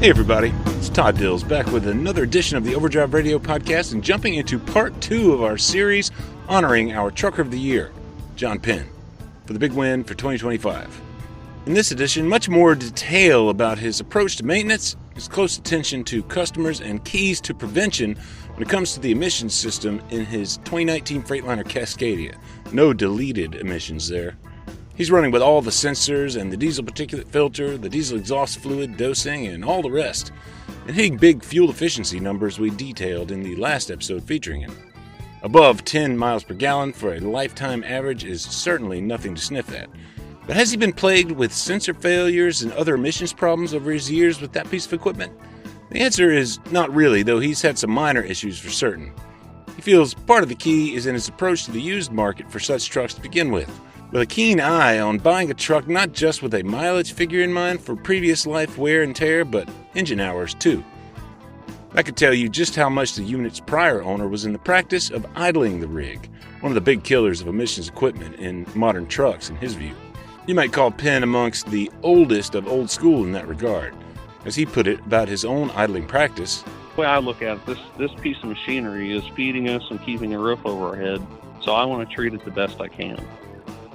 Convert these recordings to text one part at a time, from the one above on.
Hey everybody, it's Todd Dills back with another edition of the Overdrive Radio Podcast and jumping into part 2 of our series honoring our Trucker of the Year, John Penn, for the big win for 2025. In this edition, much more detail about his approach to maintenance, his close attention to customers, and keys to prevention when it comes to the emissions system in his 2019 Freightliner Cascadia. No deleted emissions there. He's running with all the sensors and the diesel particulate filter, the diesel exhaust fluid dosing, and all the rest, and hitting big fuel efficiency numbers we detailed in the last episode featuring him. Above 10 miles per gallon for a lifetime average is certainly nothing to sniff at. But has he been plagued with sensor failures and other emissions problems over his years with that piece of equipment? The answer is not really, though he's had some minor issues for certain. He feels part of the key is in his approach to the used market for such trucks to begin with a keen eye on buying a truck not just with a mileage figure in mind for previous life wear and tear, but engine hours too. I could tell you just how much the unit's prior owner was in the practice of idling the rig, one of the big killers of emissions equipment in modern trucks in his view. You might call Penn amongst the oldest of old school in that regard. As he put it about his own idling practice, the way I look at it, this piece of machinery is feeding us and keeping a roof over our head, so I want to treat it the best I can.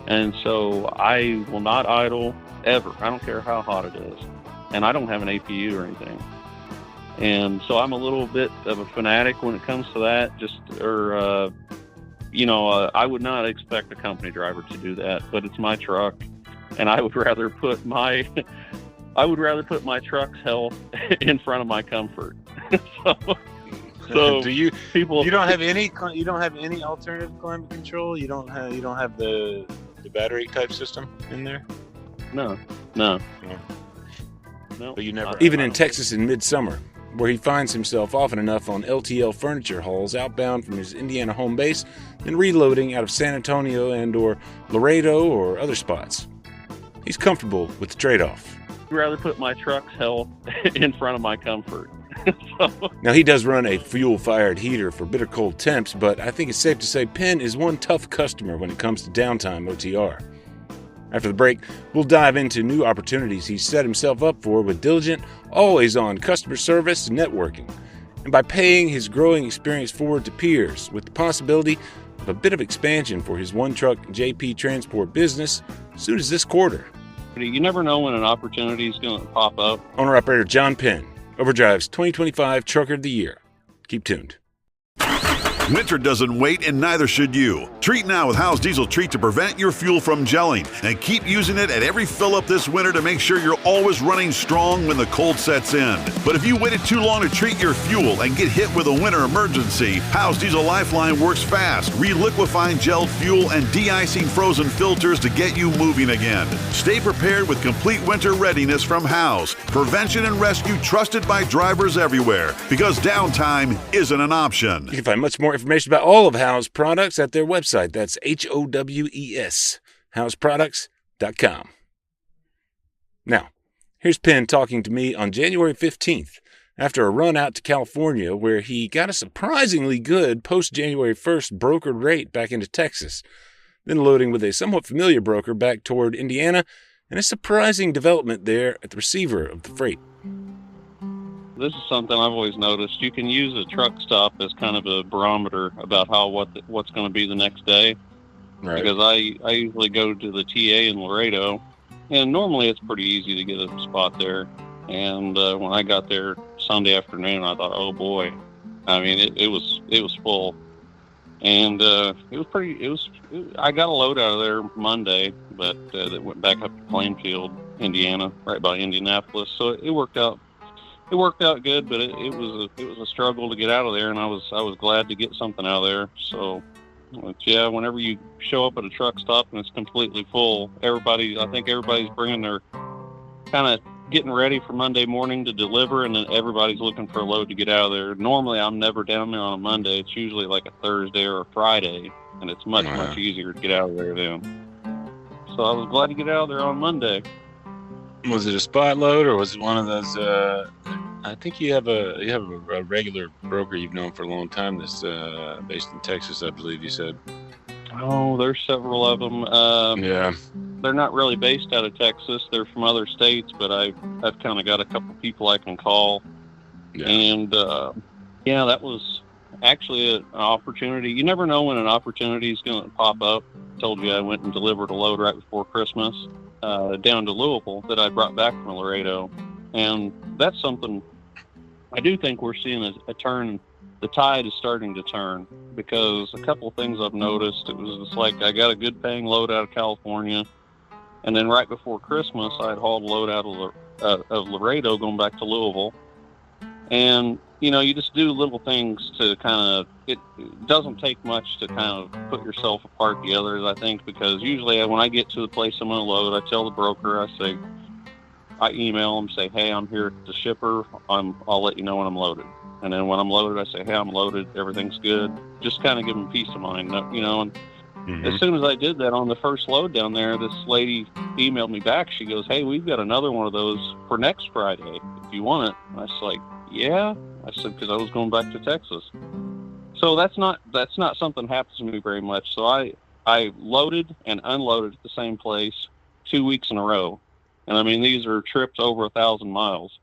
And so I will not idle ever. I don't care how hot it is. And I don't have an APU or anything. And so I'm a little bit of a fanatic when it comes to that. I would not expect a company driver to do that, but it's my truck. And I would rather put my truck's health in front of my comfort. So do you people you don't have any alternative climate control? You don't have the battery type system in there? No. But you never, even in Texas in midsummer, where he finds himself often enough on LTL furniture hauls outbound from his Indiana home base, then reloading out of San Antonio and or Laredo or other spots. He's comfortable with the trade-off. I'd rather put my truck's health in front of my comfort. Now, he does run a fuel-fired heater for bitter cold temps, but I think it's safe to say Penn is one tough customer when it comes to downtime OTR. After the break, we'll dive into new opportunities he's set himself up for with diligent, always-on customer service and networking, and by paying his growing experience forward to peers with the possibility of a bit of expansion for his one-truck JP transport business as soon as this quarter. You never know when an opportunity is going to pop up. Owner-operator John Penn, Overdrive's 2025 Trucker of the Year. Keep tuned. Winter doesn't wait, and neither should you. Treat now with Howe's Diesel Treat to prevent your fuel from gelling, and keep using it at every fill-up this winter to make sure you're always running strong when the cold sets in. But if you waited too long to treat your fuel and get hit with a winter emergency, Howe's Diesel Lifeline works fast, reliquefying gelled fuel and de-icing frozen filters to get you moving again. Stay prepared with complete winter readiness from Howe's. Prevention and rescue trusted by drivers everywhere, because downtime isn't an option. You can find much more information about all of Howe's products at their website. That's HOWES, HowesProducts.com. Now, here's Penn talking to me on January 15th after a run out to California where he got a surprisingly good post-January 1st brokered rate back into Texas, then loading with a somewhat familiar broker back toward Indiana, and a surprising development there at the receiver of the freight. This is something I've always noticed. You can use a truck stop as kind of a barometer about what's going to be the next day. Right. Because I usually go to the TA in Laredo, and normally it's pretty easy to get a spot there. And when I got there Sunday afternoon, I thought, oh boy, I mean it was full, and I got a load out of there Monday, but that went back up to Plainfield, Indiana, right by Indianapolis. So it worked out. It worked out good, but it was a struggle to get out of there, and I was glad to get something out of there. So, yeah, whenever you show up at a truck stop and it's completely full, I think everybody's bringing their kind of getting ready for Monday morning to deliver, and then everybody's looking for a load to get out of there. Normally, I'm never down there on a Monday. It's usually like a Thursday or a Friday, and it's much easier to get out of there then. So I was glad to get out of there on Monday. Was it a spot load, or was it one of those? I think you have a regular broker you've known for a long time that's based in Texas, I believe you said. Oh, there's several of them. Yeah. they're not really based out of Texas. They're from other states, but I've kind of got a couple people I can call. Yeah. And yeah, that was actually an opportunity. You never know when an opportunity is going to pop up. I told you I went and delivered a load right before Christmas down to Louisville that I brought back from Laredo. And that's something I do think we're seeing a turn. The tide is starting to turn, because a couple of things I've noticed. It was just like I got a good paying load out of California, and then right before Christmas I had hauled a load out of Laredo going back to Louisville. And you just do little things to kind of, it doesn't take much to kind of put yourself apart the others, I think, because usually when I get to the place I'm going to load, I tell the broker, I email them, say, hey, I'm here at the shipper. I'll let you know when I'm loaded. And then when I'm loaded, I say, hey, I'm loaded. Everything's good. Just kind of give them peace of mind, And as soon as I did that on the first load down there, this lady emailed me back. She goes, hey, we've got another one of those for next Friday if you want it. And I was like, yeah. I said, because I was going back to Texas. So that's not something that happens to me very much. So I loaded and unloaded at the same place 2 weeks in a row. And I mean, these are trips over 1,000 miles.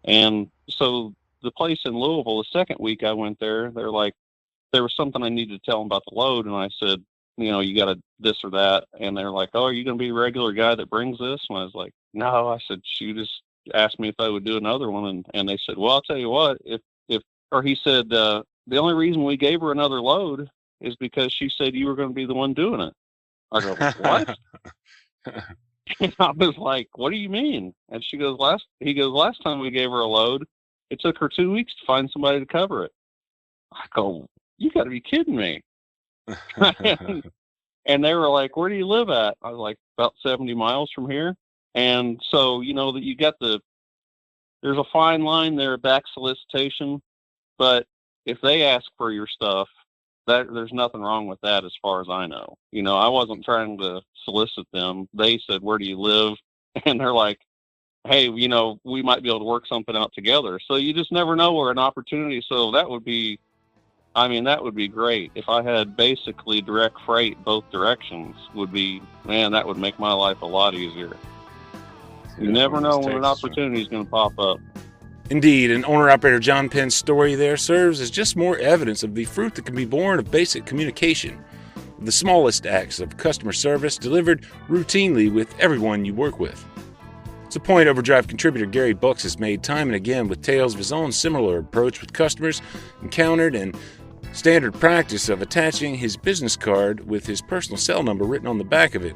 And so the place in Louisville, the second week I went there, they're like, there was something I needed to tell them about the load. And I said, you got to this or that. And they're like, oh, are you going to be a regular guy that brings this? And I was like, no. I said, she just asked me if I would do another one. And they said, well, I'll tell you what, he said, the only reason we gave her another load is because she said you were going to be the one doing it. I go, what? And I was like, what do you mean? And he goes, last time we gave her a load, it took her 2 weeks to find somebody to cover it. I go, you got to be kidding me. And they were like, where do you live at? I was like, about 70 miles from here. And so, that you got there's a fine line there, back solicitation, but if they ask for your stuff, there's nothing wrong with that as far as I know. I wasn't trying to solicit them. They said, where do you live? And they're like, hey, we might be able to work something out together. So you just never know where an opportunity. So that would be great. If I had basically direct freight both directions, that would make my life a lot easier. You never know when an opportunity is going to pop up. Indeed, and owner-operator John Penn's story there serves as just more evidence of the fruit that can be born of basic communication, the smallest acts of customer service delivered routinely with everyone you work with. It's a point Overdrive contributor Gary Bucks has made time and again with tales of his own similar approach with customers encountered and standard practice of attaching his business card with his personal cell number written on the back of it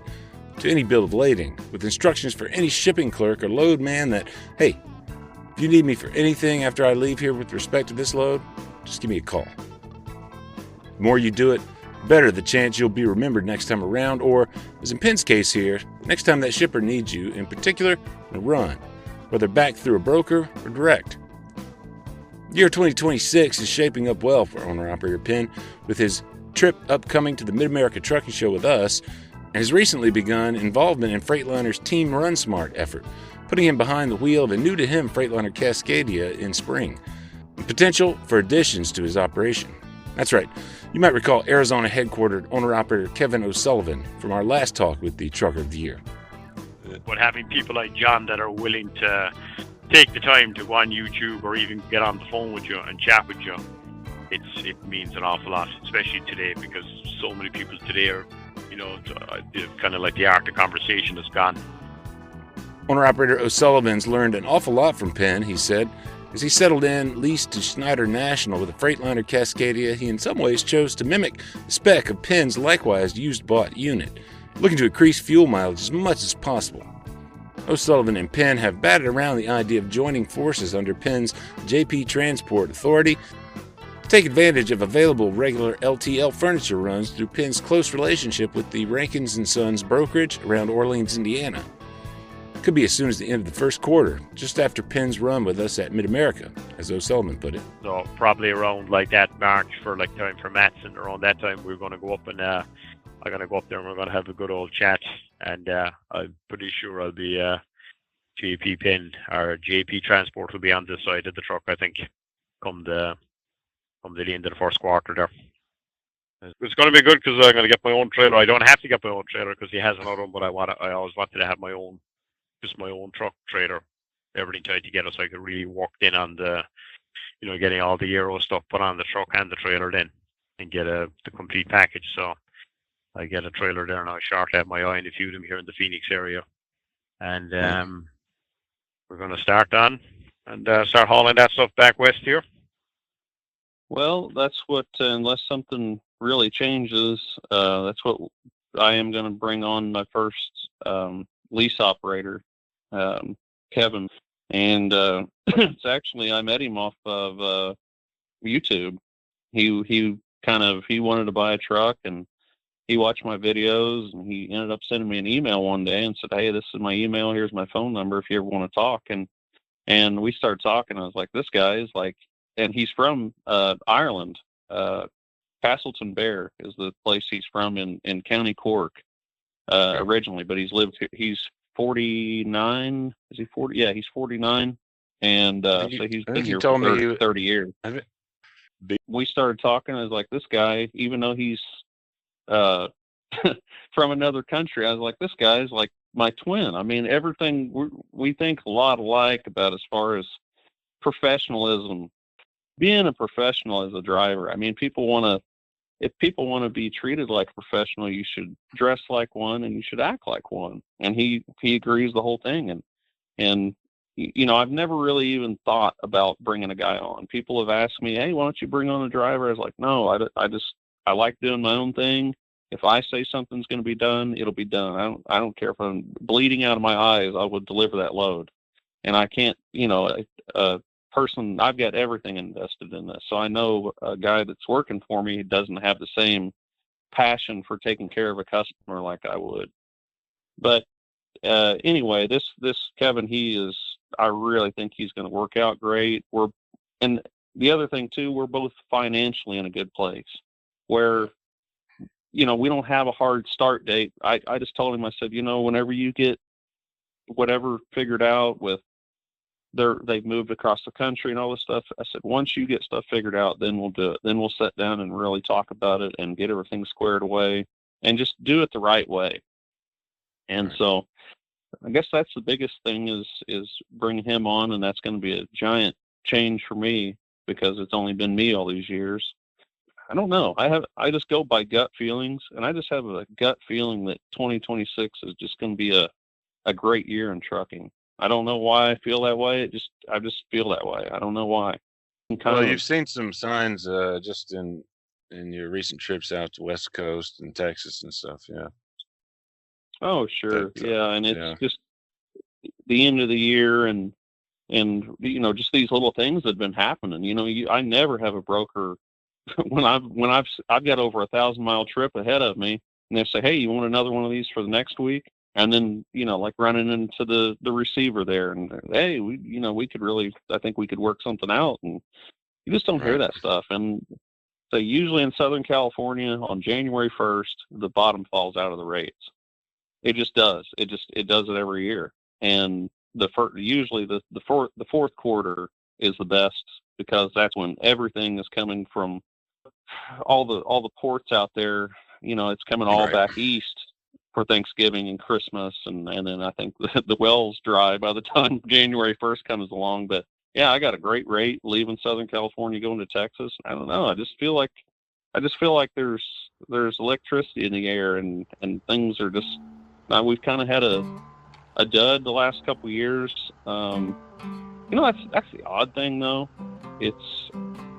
to any bill of lading, with instructions for any shipping clerk or load man that, hey, if you need me for anything after I leave here with respect to this load, just give me a call. The more you do it, the better the chance you'll be remembered next time around, or, as in Penn's case here, next time that shipper needs you, in particular, in a run, whether back through a broker or direct. The year 2026 is shaping up well for owner-operator Penn, with his trip upcoming to the Mid-America Trucking Show with us, and has recently begun involvement in Freightliner's Team Run Smart effort, putting him behind the wheel of a new-to-him Freightliner Cascadia in spring, and potential for additions to his operation. That's right, you might recall Arizona-headquartered owner-operator Kevin O'Sullivan from our last talk with the Trucker of the Year. But having people like John that are willing to take the time to go on YouTube or even get on the phone with you and chat with you, it means an awful lot, especially today, because so many people today are, kind of like the art of conversation is gone. Owner-operator O'Sullivan's learned an awful lot from Penn, he said. As he settled in, leased to Schneider National with a Freightliner Cascadia, he in some ways chose to mimic the spec of Penn's likewise used-bought unit, looking to increase fuel mileage as much as possible. O'Sullivan and Penn have batted around the idea of joining forces under Penn's JP Transport Authority to take advantage of available regular LTL furniture runs through Penn's close relationship with the Rankins & Sons brokerage around Orleans, Indiana. Could be as soon as the end of the first quarter, just after Penn's run with us at Mid-America, as O'Sullivan put it. So probably around like that March for like time for Matson. Around that time we're going to go up and I'm going to go up there and we're going to have a good old chat. And I'm pretty sure I'll be JP Penn or JP Transport will be on this side of the truck, I think, come the end of the first quarter there. It's going to be good because I'm going to get my own trailer. I don't have to get my own trailer because he has another one, but I always wanted to have my own, just my own truck trailer. Everything tied together so I could really work in on the, getting all the Euro stuff put on the truck and the trailer then, and get the complete package. So I get a trailer there now. Shortly have my eye on a few of them here in the Phoenix area, and we're going to start on and start hauling that stuff back west here. Well, that's what, unless something really changes, that's what I am going to bring on my first lease operator, Kevin. And it's actually, I met him off of YouTube. He wanted to buy a truck, and he watched my videos, and he ended up sending me an email one day and said, "Hey, this is my email. Here's my phone number if you ever want to talk." And we started talking. I was like, this guy is like, and he's from Ireland. Castleton Bear is the place he's from in County Cork originally, but he's 49. Is he 40? Yeah, he's 49. And so he's been here for 30 years. We started talking. I was like, this guy, even though he's from another country, I was like, this guy is like my twin. I mean, everything we think a lot alike about as far as professionalism. Being a professional as a driver, I mean, if people want to be treated like a professional, you should dress like one and you should act like one. And he agrees the whole thing. And I've never really even thought about bringing a guy on. People have asked me, "Hey, why don't you bring on a driver?" I was like, no, I like doing my own thing. If I say something's going to be done, it'll be done. I don't care if I'm bleeding out of my eyes. I would deliver that load. And I can't, I've got everything invested in this. So I know a guy that's working for me doesn't have the same passion for taking care of a customer like I would. But anyway, this Kevin, I really think he's going to work out great. And the other thing too, we're both financially in a good place where, we don't have a hard start date. I just told him, I said, whenever you get whatever figured out with, they've moved across the country and all this stuff. I said, once you get stuff figured out, then we'll do it. Then we'll sit down and really talk about it and get everything squared away and just do it the right way. And so I guess that's the biggest thing is bringing him on. And that's going to be a giant change for me because it's only been me all these years. I don't know. I just go by gut feelings, and I just have a gut feeling that 2026 is just going to be a great year in trucking. I don't know why I feel that way. I just feel that way. I don't know why. Well, you've seen some signs just in your recent trips out to West Coast and Texas and stuff, yeah. Oh, sure, yeah, and it's just the end of the year, and just these little things that have been happening. I never have a broker when I've got over 1,000-mile trip ahead of me, and they say, "Hey, you want another one of these for the next week?" And then, like running into the receiver there and, "Hey, we could really, I think we could work something out." And you just don't hear that stuff. And so usually in Southern California on January 1st, the bottom falls out of the rates. It just does. It does it every year. And usually the fourth quarter is the best because that's when everything is coming from all the ports out there. It's coming all back east for Thanksgiving and Christmas, and then I think the wells dry by the time January 1st comes along. But yeah, I got a great rate leaving Southern California going to Texas. I don't know. I just feel like there's electricity in the air, and things are just. We've kind of had a dud the last couple of years. That's the odd thing though.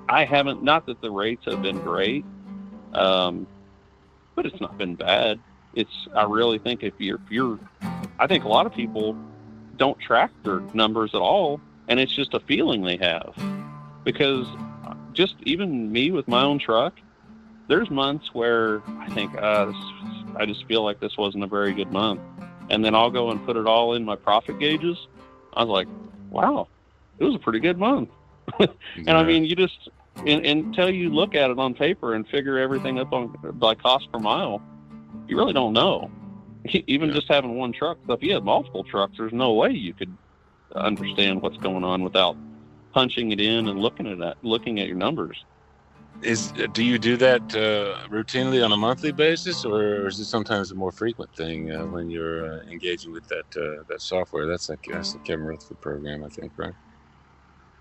Not that the rates have been great, but it's not been bad. I really think I think a lot of people don't track their numbers at all, and it's just a feeling they have. Because just even me with my own truck, there's months where I think, I just feel like this wasn't a very good month. And then I'll go and put it all in my profit gauges. I was like, wow, it was a pretty good month. And I mean, you just, until you look at it on paper and figure everything up by cost per mile, you really don't know. Even just having one truck. So if you have multiple trucks, there's no way you could understand what's going on without punching it in and looking at your numbers. Do you do that routinely on a monthly basis, or is it sometimes a more frequent thing when you're engaging with that software? That's the Kevin Rutherford program, I think, right?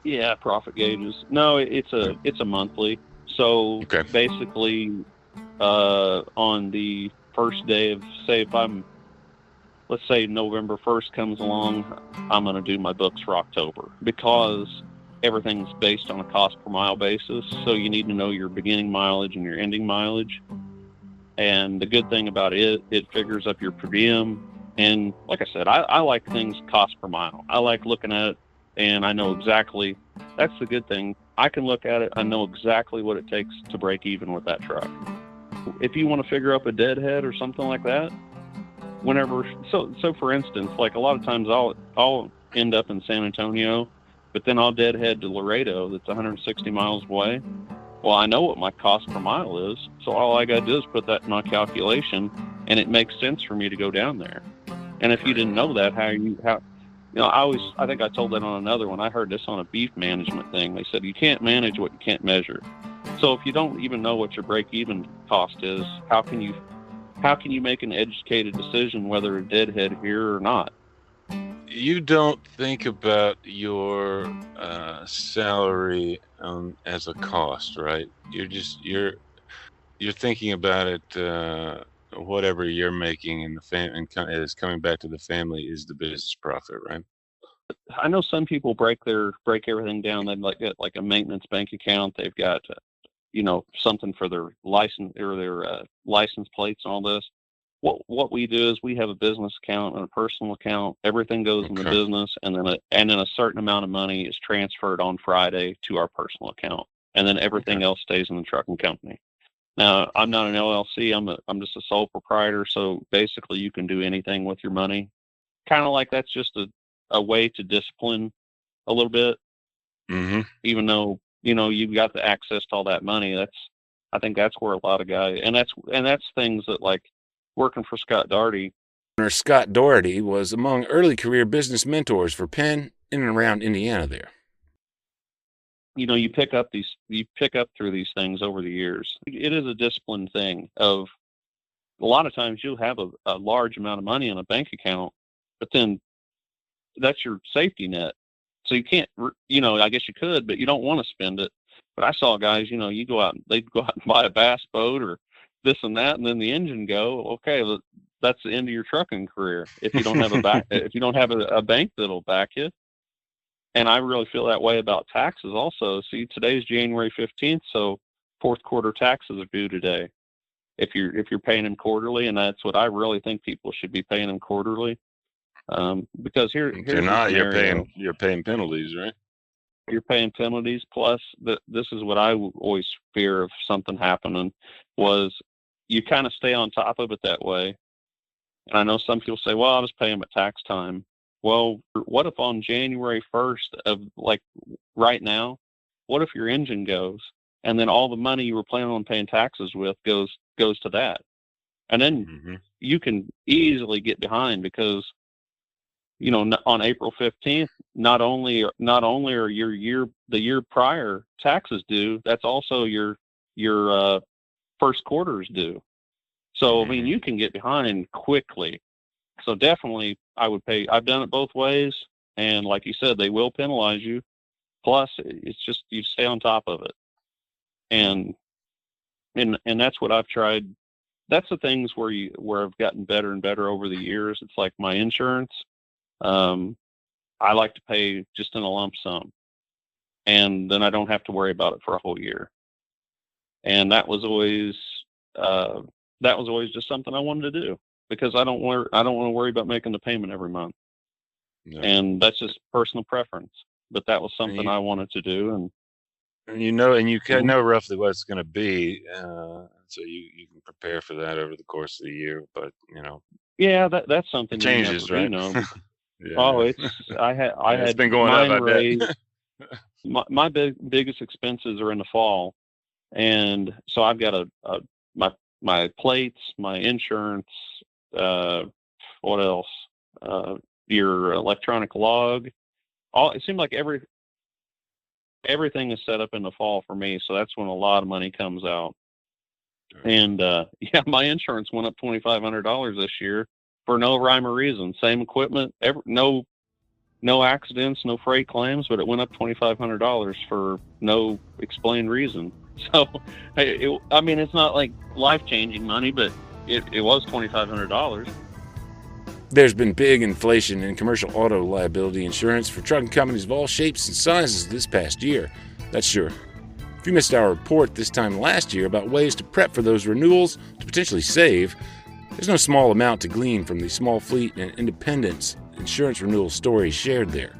Yeah, profit gauges. No, it's a monthly. So Okay. basically, on the first day of, say, let's say November 1st comes along, I'm going to do my books for October, because everything's based on a cost per mile basis. So you need to know your beginning mileage and your ending mileage. And the good thing about it figures up your per diem. And like I said, I like things cost per mile. I like looking at it, and I know exactly, that's the good thing. I can look at it, I know exactly what it takes to break even with that truck. If you want to figure up a deadhead or something like that, so for instance, like a lot of times I'll end up in San Antonio, but then I'll deadhead to Laredo, that's 160 miles away. Well, I know what my cost per mile is, so all I got to do is put that in my calculation, and it makes sense for me to go down there. And if you didn't know that, I think I told that on another one. I heard this on a beef management thing. They said you can't manage what you can't measure. So if you don't even know what your break-even cost is, how can you make an educated decision whether a deadhead here or not? You don't think about your salary as a cost, right? You're thinking about it. Whatever you're making in the is coming back to the family is the business profit, right? I know some people break everything down. They get like a maintenance bank account. They've got something for their license or their license plates and all this. What we do is we have a business account and a personal account. Everything goes in the business, and then a certain amount of money is transferred on Friday to our personal account, and then everything else stays in the trucking company. Now, I'm not an LLC. I'm just a sole proprietor. So basically, you can do anything with your money. Kind of like that's just a way to discipline a little bit. Mm-hmm. Even though you've got the access to all that money. I think that's where a lot of guys, and that's things that, like working for Scott Doherty. Scott Doherty was among early career business mentors for Penn in and around Indiana there. You pick up through these things over the years. It is a disciplined thing. Of a lot of times you'll have a large amount of money in a bank account, but then that's your safety net. So you can't, I guess you could, but you don't want to spend it. But I saw guys, they'd go out and buy a bass boat or this and that, and then the engine go. Okay, that's the end of your trucking career if you don't have if you don't have a bank that'll back you. And I really feel that way about taxes also. See, today's January 15th, so fourth quarter taxes are due today. If you're paying them quarterly, and that's what I really think people should be paying them quarterly. Because here's you're paying penalties, right? You're paying penalties. Plus, this is what I always fear of something happening, was you kind of stay on top of it that way. And I know some people say, well, I'll just pay them at tax time. Well, what if on January 1st of, like, right now, what if your engine goes, and then all the money you were planning on paying taxes with goes to that? And then you can easily get behind, because on April 15th, not only are the year prior taxes due, that's also your first quarter's due. So I mean, you can get behind quickly. So definitely, I would pay. I've done it both ways, and like you said, they will penalize you. Plus, it's just you stay on top of it, and that's what I've tried. That's the things where I've gotten better and better over the years. It's like my insurance. I like to pay just in a lump sum, and then I don't have to worry about it for a whole year. And that was always just something I wanted to do, because I don't want to worry about making the payment every month. No. And that's just personal preference. But that was something I wanted to do, and you can know roughly what it's going to be, so you can prepare for that over the course of the year. But yeah, that's something it changes, right? Yeah. Oh, I had been going up, I bet. my biggest expenses are in the fall, and so I've got my plates, my insurance, what else? Your electronic log. It seemed like everything is set up in the fall for me, so that's when a lot of money comes out. And yeah, my insurance went up $2,500 this year for no rhyme or reason. Same equipment, no accidents, no freight claims, but it went up $2,500 for no explained reason. So, I mean, it's not like life-changing money, but it was $2,500. There's been big inflation in commercial auto liability insurance for trucking companies of all shapes and sizes this past year. That's sure. If you missed our report this time last year about ways to prep for those renewals to potentially save, there's no small amount to glean from the small fleet and independence insurance renewal stories shared there.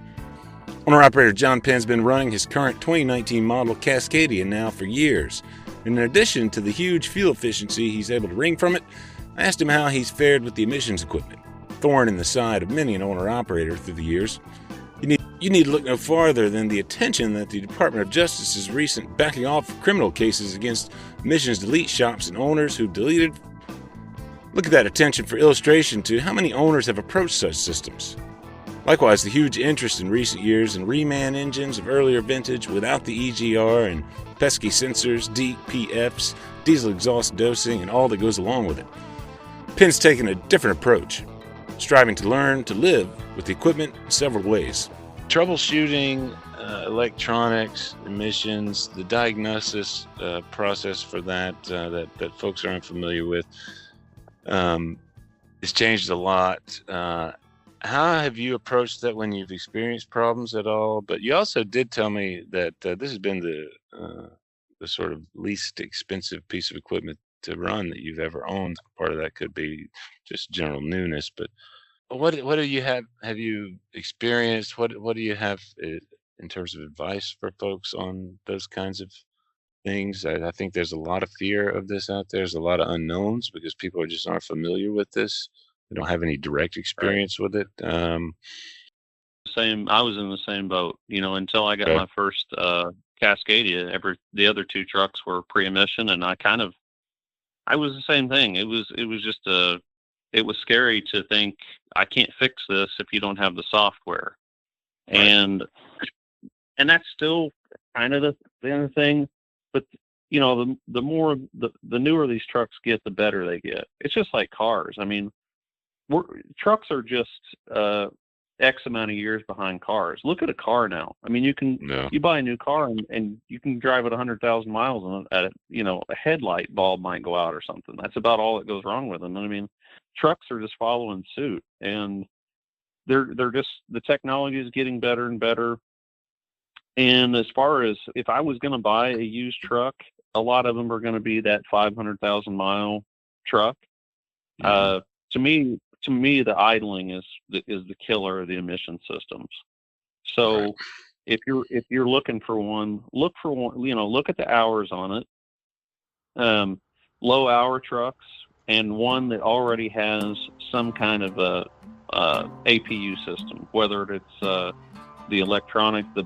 Owner-operator John Penn's been running his current 2019 model Cascadia now for years. And in addition to the huge fuel efficiency he's able to wring from it, I asked him how he's fared with the emissions equipment, thorn in the side of many an owner-operator through the years. You need to look no farther than the attention that the Department of Justice's recent backing off of criminal cases against emissions delete shops and owners who've deleted. Look at that attention for illustration to how many owners have approached such systems. Likewise, the huge interest in recent years in reman engines of earlier vintage without the EGR and pesky sensors, DPFs, diesel exhaust dosing, and all that goes along with it. Penn's taken a different approach, striving to learn to live with the equipment in several ways. Troubleshooting electronics, emissions, the diagnosis process for that folks are unfamiliar with, it's changed a lot. How have you approached that when you've experienced problems at all? But you also did tell me that this has been the sort of least expensive piece of equipment to run that you've ever owned. Part of that could be just general newness, but what do you have you experienced? What do you have in terms of advice for folks on those kinds of things? I think there's a lot of fear of this out there. There's a lot of unknowns because people just aren't familiar with this. They don't have any direct experience with it. I was in the same boat, until I got my first Cascadia. The other two trucks were pre-emission, and I was the same thing. It was just it was scary to think I can't fix this if you don't have the software, right. and that's still kind of the other thing. But the newer these trucks get, the better they get. It's just like cars. I mean, trucks are just X amount of years behind cars. Look at a car now. I mean, you buy a new car and you can drive it 100,000 miles and at a headlight bulb might go out or something. That's about all that goes wrong with them. I mean, trucks are just following suit, and they're just, the technology is getting better and better. And as far as if I was going to buy a used truck, a lot of them are going to be that 500,000 mile truck. Mm-hmm. To me, the idling is the killer of the emission systems. So right. if you're looking for one, look at the hours on it. Low hour trucks, and one that already has some kind of a APU system, whether it's the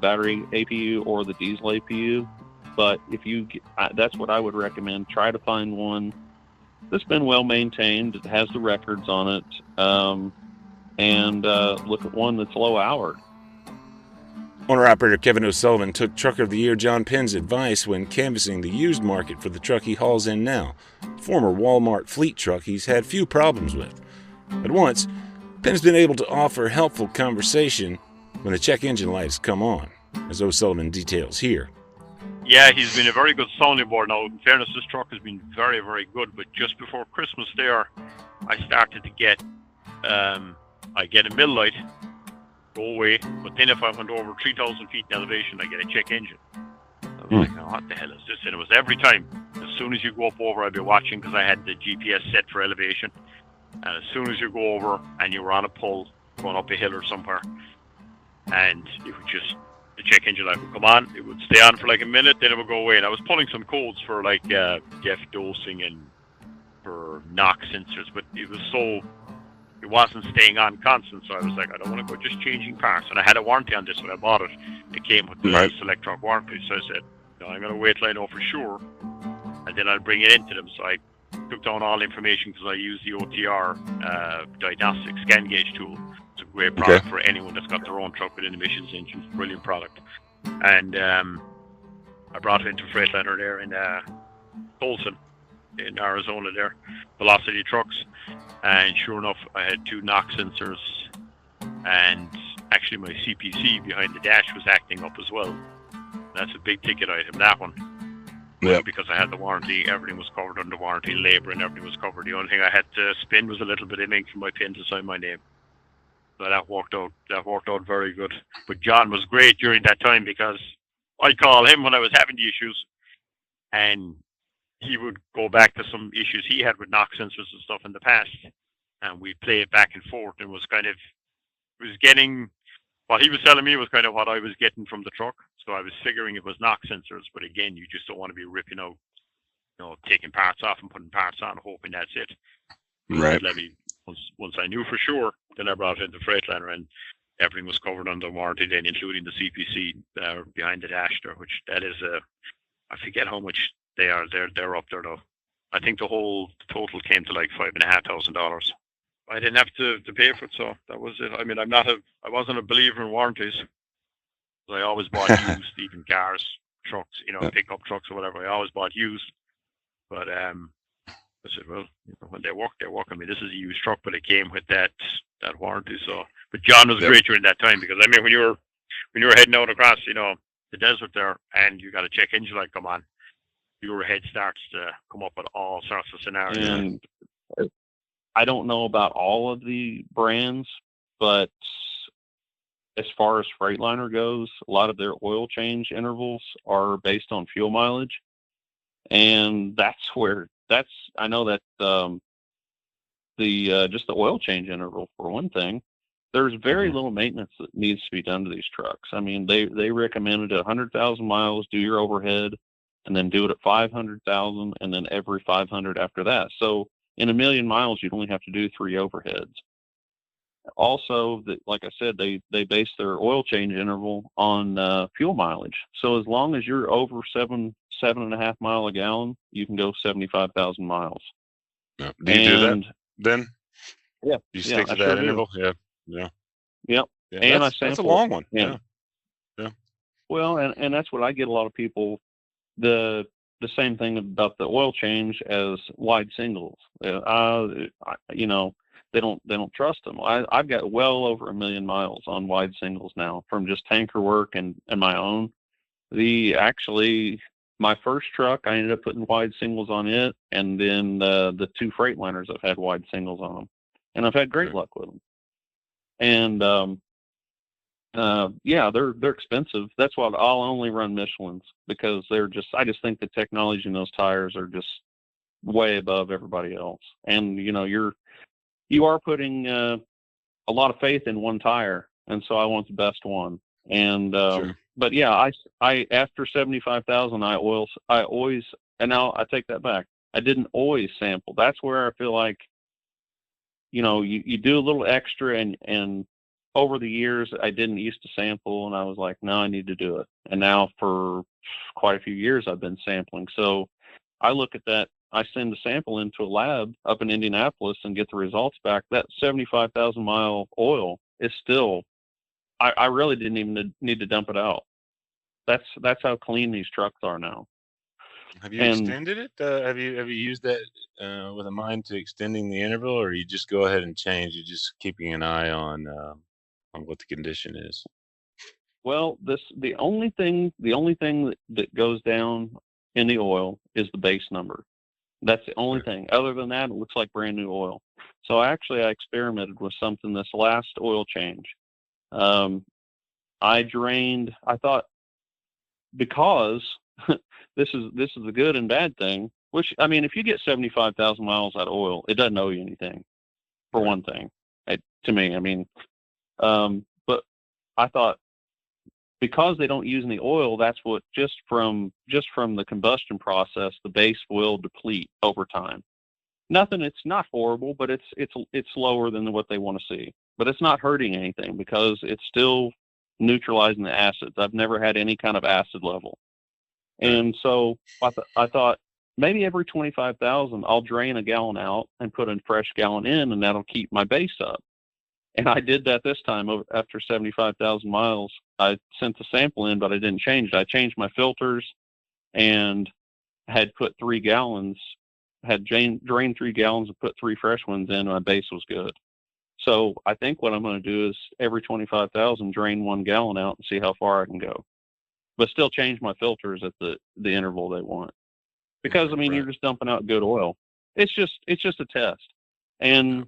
battery APU or the diesel APU. But that's what I would recommend. Try to find one that's been well maintained, it has the records on it, and look at one that's low hour. Owner-operator Kevin O'Sullivan took Trucker of the Year John Penn's advice when canvassing the used market for the truck he hauls in now, a former Walmart fleet truck he's had few problems with. At once, Penn's been able to offer helpful conversation when the check engine lights come on, as O'Sullivan details here. Yeah, he's been a very good sounding board. Now, in fairness, this truck has been very, very good. But just before Christmas there, I started to get, I get a mill light, go away. But then if I went over 3,000 feet in elevation, I get a check engine. I was like, oh, what the hell is this? And it was every time. As soon as you go up over, I'd be watching because I had the GPS set for elevation. And as soon as you go over and you were on a pull, going up a hill or somewhere, and it would just, the check engine light would come on, it would stay on for like a minute, then it would go away. And I was pulling some codes for like def dosing and for knock sensors, but it wasn't staying on constant. So I was like, I don't want to go just changing parts. And I had a warranty on this when I bought it. It came with the select truck warranty. So I said, no, I'm going to wait till I know for sure, and then I'll bring it into them. So I took down all the information because I use the OTR diagnostic scan gauge tool. It's a great product for anyone that's got their own truck with an emissions engine. Brilliant product. and I brought it into Freightliner there in Folsom in Arizona there, Velocity trucks, and sure enough, I had 2 knock sensors, and actually my CPC behind the dash was acting up as well. That's a big ticket item, that one. Yeah. Because I had the warranty, everything was covered under warranty, labor and everything was covered. The only thing I had to spin was a little bit of ink for my pin to sign my name. So that worked out very good. But John was great during that time because I'd call him when I was having the issues, and he would go back to some issues he had with knock sensors and stuff in the past, and we'd play it back and forth. And it was getting, what he was telling me was kind of what I was getting from the truck. So I was figuring it was knock sensors, but again, you just don't want to be ripping out, taking parts off and putting parts on, hoping that's it. Right. Once I knew for sure, then I brought it into Freightliner, and everything was covered under warranty, then including the CPC behind the dash there, which that is I forget how much they are. They're up there though. I think the total came to like $5,500. I didn't have to pay for it, so that was it. I mean, I wasn't a believer in warranties. I always bought used, even cars, trucks, pickup trucks or whatever. I always bought used. But I said, well, when they work, they work. I mean, this is a used truck, but it came with that warranty. So, but John was great during that time, because I mean, when you were heading out across, the desert there, and you got to check engine light come on, your head starts to come up with all sorts of scenarios. And I don't know about all of the brands, but as far as Freightliner goes, a lot of their oil change intervals are based on fuel mileage. And I know that just the oil change interval, for one thing, there's very little maintenance that needs to be done to these trucks. I mean, they recommended 100,000 miles, do your overhead, and then do it at 500,000, and then every 500 after that. So in 1,000,000 miles, you'd only have to do 3 overheads. Also, like I said, they base their oil change interval on fuel mileage. So as long as you're over 7.5 mile a gallon, you can go 75,000 miles. Yeah. Do you do that then? Yeah. You stick to that interval? Yeah. Yep. Yeah, And that's a long one. Yeah. Well, and that's what I get a lot of people. The same thing about the oil change as wide singles. They don't trust them. I've got well over 1,000,000 miles on wide singles now from just tanker work and my own. My first truck, I ended up putting wide singles on it, and then the 2 Freightliners have had wide singles on them, and I've had great luck with them. And they're expensive. That's why I'll only run Michelins, because I just think the technology in those tires are just way above everybody else. And you are putting a lot of faith in one tire, and so I want the best one. And Sure. But yeah, I after 75,000, I always, and now I take that back. I didn't always sample. That's where I feel like, you do a little extra, and over the years I didn't used to sample, and I was like, no, I need to do it. And now for quite a few years I've been sampling. So I look at that. I send a sample into a lab up in Indianapolis and get the results back. That 75,000 mile oil is still, I really didn't even need to dump it out. That's how clean these trucks are now. Have you extended it? Have you used that with a mind to extending the interval, or you just go ahead and change? You're just keeping an eye on what the condition is. Well, the only thing that goes down in the oil is the base number. That's the only thing. Other than that, it looks like brand new oil. So I experimented with something this last oil change. I thought, because this is a good and bad thing, which, I mean, if you get 75,000 miles out of oil, it doesn't owe you anything, for one thing, to me. I mean, but I thought, because they don't use any oil, that's what, just from the combustion process, the base will deplete over time. It's not horrible, but it's lower than what they want to see. But it's not hurting anything, because it's still neutralizing the acids. I've never had any kind of acid level. And so I thought, maybe every 25,000, I'll drain a gallon out and put a fresh gallon in, and that'll keep my base up. And I did that this time after 75,000 miles. I sent the sample in, but I didn't change it. I changed my filters and had put 3 gallons, had drained 3 gallons and put 3 fresh ones in. And my base was good. So I think what I'm going to do is every 25,000, drain 1 gallon out and see how far I can go, but still change my filters at the interval they want. Because I mean, you're just dumping out good oil. It's just a test. And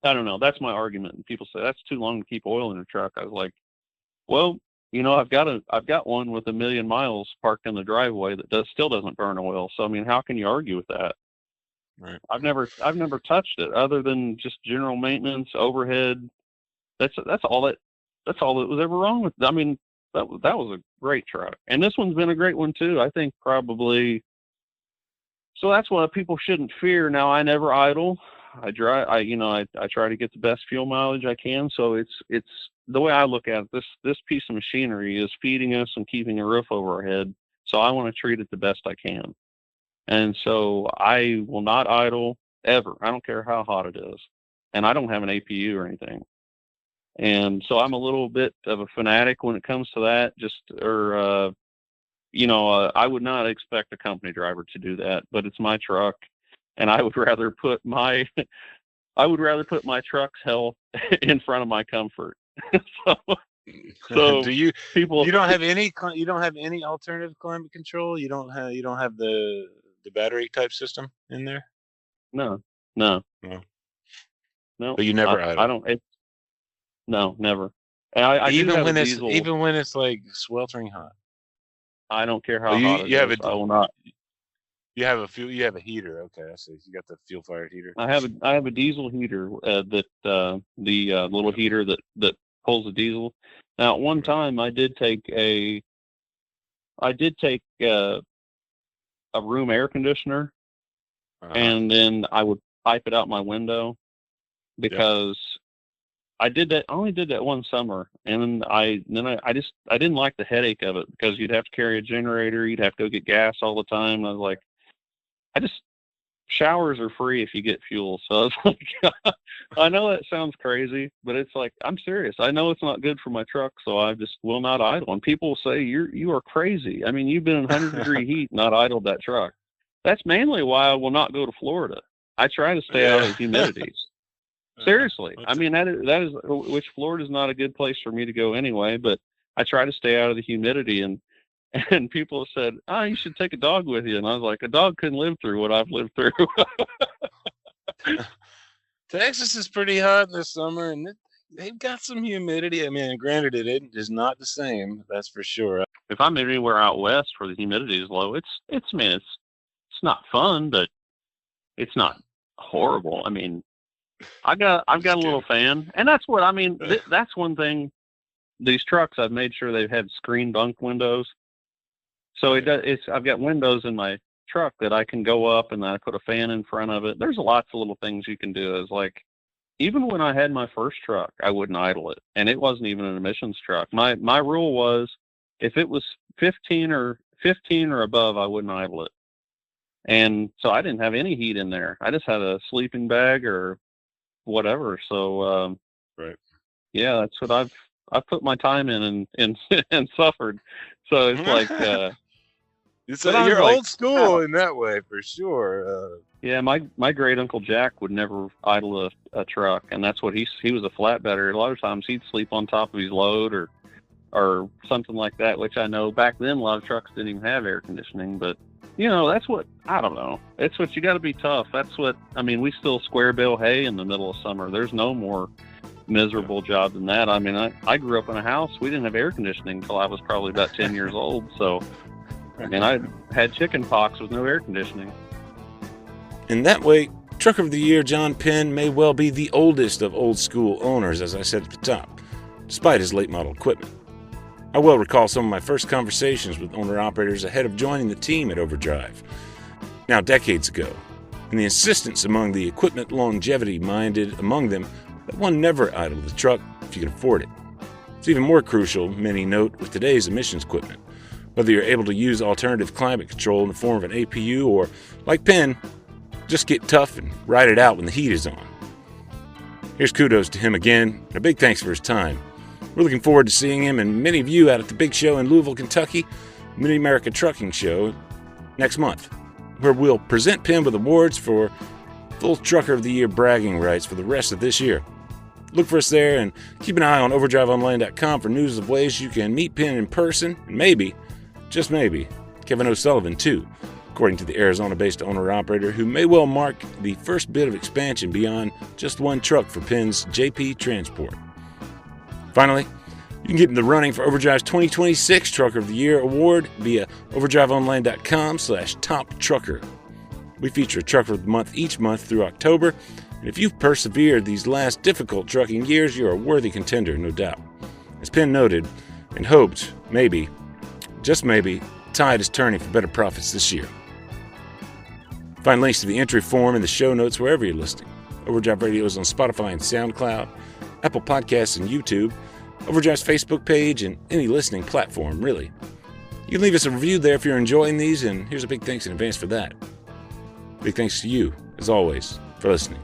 I don't know. That's my argument. And people say that's too long to keep oil in a truck. I was like, well, you know, I've got one with 1 million miles parked in the driveway that still doesn't burn oil. So I mean, how can you argue with that? Right. I've never touched it other than just general maintenance, overhead. That's all that was ever wrong with it. I mean, that was a great truck, and this one's been a great one too. I think probably. So that's what people shouldn't fear. Now I never idle. I try to get the best fuel mileage I can. So it's the way I look at it. This piece of machinery is feeding us and keeping a roof over our head. So I want to treat it the best I can. And so I will not idle ever. I don't care how hot it is. And I don't have an APU or anything. And so I'm a little bit of a fanatic when it comes to that. I would not expect a company driver to do that, but it's my truck. And I would rather put my truck's health in front of my comfort. So do you don't have any alternative climate control? You don't have the battery type system in there? No. But you never idle. I don't. No, never. Even when it's like sweltering hot. I don't care how hot it is. I will not. You have a heater. Okay, I see. You got the fuel fired heater. I have a diesel heater the little heater that pulls the diesel. Now, at one time, I did take a room air conditioner, and then I would pipe it out my window because I did that. I only did that one summer, and I didn't like the headache of it because you'd have to carry a generator, you'd have to go get gas all the time. I was like, showers are free if you get fuel. So I was like, I know that sounds crazy, but it's like, I'm serious. I know it's not good for my truck, so I just will not idle. And people say you are crazy. I mean, you've been in 100-degree heat, not idled that truck. That's mainly why I will not go to Florida. I try to stay out of the humidity. Seriously. I mean, that is which Florida is not a good place for me to go anyway, but I try to stay out of the humidity. And people have said, you should take a dog with you. And I was like, a dog couldn't live through what I've lived through. Texas is pretty hot this summer, and they've got some humidity. I mean, granted, it is not the same, that's for sure. If I'm anywhere out west where the humidity is low, it's not fun, but it's not horrible. I mean, I've got a little fan, and that's what I mean. That's one thing. These trucks, I've made sure they've had screen bunk windows. So I've got windows in my truck that I can go up, and then I put a fan in front of it. There's lots of little things you can do. It's like, even when I had my first truck, I wouldn't idle it, and it wasn't even an emissions truck. My rule was, if it was 15 or above, I wouldn't idle it. And so I didn't have any heat in there. I just had a sleeping bag or whatever. So yeah, that's what I've put my time in and suffered. So it's like you're old school in that way for sure. Yeah, my great uncle Jack would never idle a truck, and that's what he was a flatbedder. A lot of times he'd sleep on top of his load or something like that, which I know back then a lot of trucks didn't even have air conditioning. But that's what, I don't know. It's what you got to be tough. That's what, I mean, we still square bale hay in the middle of summer. There's no more miserable job than that. I mean, I grew up in a house. We didn't have air conditioning until I was probably about 10 years old. So, and I had chicken pox with no air conditioning. In that way, Trucker of the Year John Penn may well be the oldest of old school owners, as I said at the top, despite his late model equipment. I well recall some of my first conversations with owner-operators ahead of joining the team at Overdrive, now decades ago, and the insistence among the equipment longevity-minded among them that one never idle the truck if you can afford it. It's even more crucial, many note, with today's emissions equipment, whether you're able to use alternative climate control in the form of an APU or, like Penn, just get tough and ride it out when the heat is on. Here's kudos to him again, and a big thanks for his time. We're looking forward to seeing him and many of you out at the big show in Louisville, Kentucky, Mid-America Trucking Show, next month, where we'll present Penn with awards for full Trucker of the Year bragging rights for the rest of this year. Look for us there and keep an eye on overdriveonline.com for news of ways you can meet Penn in person, and maybe, just maybe, Kevin O'Sullivan too, according to the Arizona-based owner-operator who may well mark the first bit of expansion beyond just one truck for Penn's JP Transport. Finally, you can get in the running for Overdrive's 2026 Trucker of the Year award via overdriveonline.com/top trucker. We feature a Trucker of the Month each month through October, and if you've persevered these last difficult trucking years, you're a worthy contender, no doubt. As Penn noted and hoped, maybe, just maybe, the tide is turning for better profits this year. Find links to the entry form in the show notes wherever you're listening. Overdrive Radio is on Spotify and SoundCloud, Apple Podcasts and YouTube, Overdrive's Facebook page, and any listening platform, really. You can leave us a review there if you're enjoying these, and here's a big thanks in advance for that. Big thanks to you, as always, for listening.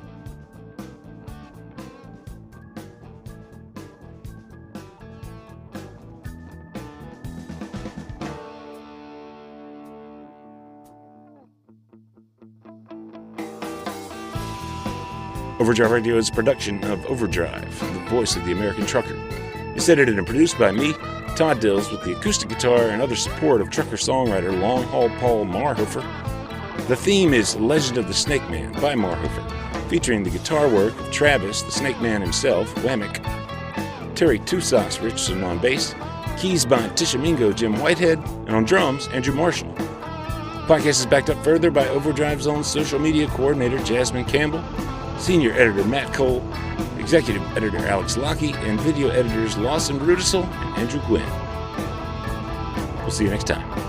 Overdrive Radio is a production of Overdrive, the voice of the American trucker. It's edited and produced by me, Todd Dills, with the acoustic guitar and other support of trucker songwriter Long Haul Paul Marhofer. The theme is Legend of the Snake Man by Marhofer, featuring the guitar work of Travis, the Snake Man himself, Whammick, Terry Two Socks Richardson on bass, keys by Tishomingo Jim Whitehead, and on drums, Andrew Marshall. The podcast is backed up further by Overdrive's own social media coordinator Jasmine Campbell, senior editor Matt Cole, executive editor Alex Lockey, and video editors Lawson Rudisell and Andrew Gwynn. We'll see you next time.